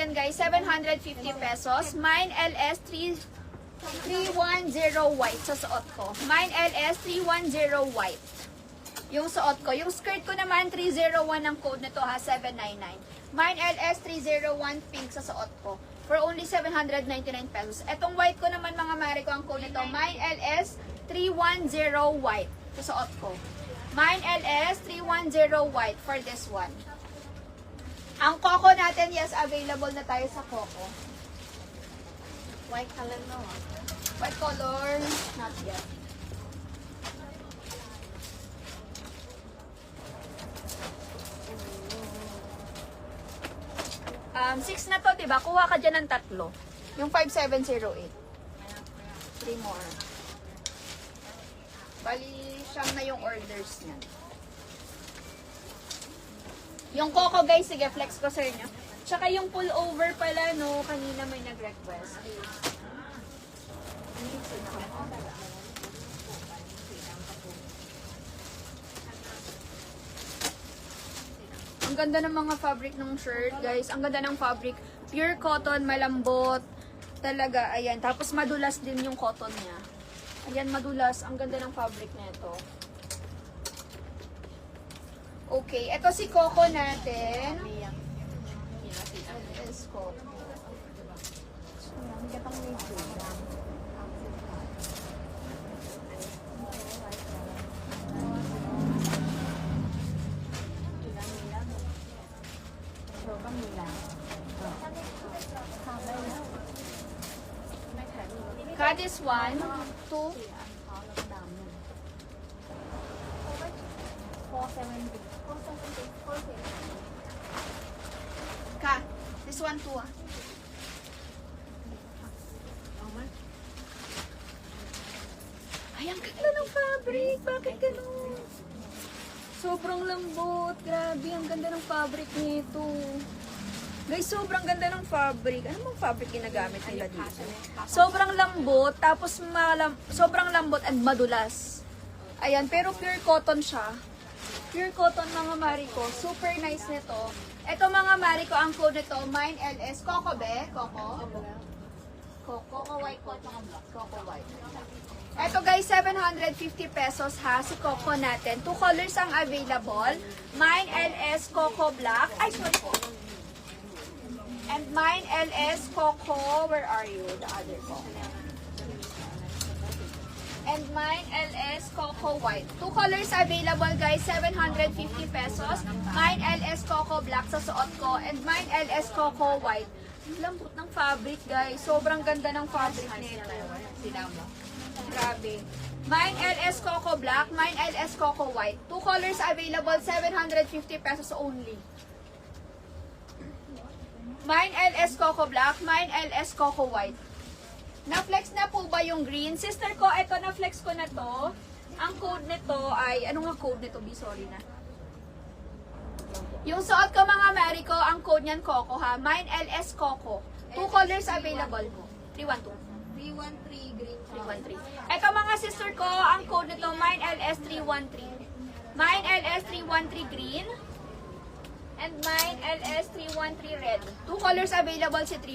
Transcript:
natin guys, 750 pesos. Mine LS 310 white sa suot ko. Mine LS 310 white. Yung suot ko. Yung skirt ko naman, 301 ang code nito ha, 799. Mine LS 301 pink sa suot ko. For only 799 pesos. Etong white ko naman mga mare ko, ang code nito, Mine LS 310 white sa suot ko. Mine LS 310 white for this one. Ang Coco natin, yes, available na tayo sa Coco. White color no. White color, not yet. Six na to, diba? Kuha ka dyan ng tatlo. Yung 5708. 3 more. Bali, siyam na yung orders niya. Yung Coco guys, sige, flex ko sa inyo. Tsaka yung pullover pala, no, kanina may nag-request. Ang ganda ng mga fabric ng shirt, guys. Ang ganda ng fabric. Pure cotton, malambot. Talaga, ayan. Tapos madulas din yung cotton niya. Ayan, madulas. Ang ganda ng fabric nito. Okay, ito si Coco natin. Yes, Coco. Cut this one, 2. 470. Ka, this one too. Ay, ang ganda ng fabric. Bakit ganun? Sobrang lambot. Grabe, ang ganda ng fabric nito. Guys, sobrang ganda ng fabric. Ano bang fabric ginagamit nila dito? Sobrang lambot, tapos sobrang lambot and madulas. Ayan, pero pure cotton siya. Pure cotton mga mariko. Super nice nito. Ito mga mariko, ang code nito, Mine LS. Coco be? Coco? Coco white ko, tsaka black. Coco white. Ito guys, 750 pesos ha, si Coco natin. 2 colors ang available. Mine LS Coco Black. Ay, sorry po. And Mine LS Coco, where are you? The other Coco. And Mine LS Coco White. 2 colors available guys, 750 pesos. Mine LS Coco Black sa suot ko. And Mine LS Coco White. Lambot ng fabric guys. Sobrang ganda ng fabric nito. Grabe. Mine LS Coco Black, Mine LS Coco White. 2 colors available, 750 pesos only. Mine LS Coco Black, Mine LS Coco White. Na-flex na po ba yung green? Sister ko, eto na-flex ko na to. Ang code nito ay, ano nga code nito? Sorry na. Yung suot ko mga Marico, ang code niyan Coco ha. Mine LS Coco. 2 colors available po. 312. 313 green. 313. Ito mga sister ko, ang code nito, Mine LS 313. Mine LS 313 green. And Mine LS 313 red. 2 colors available si 313.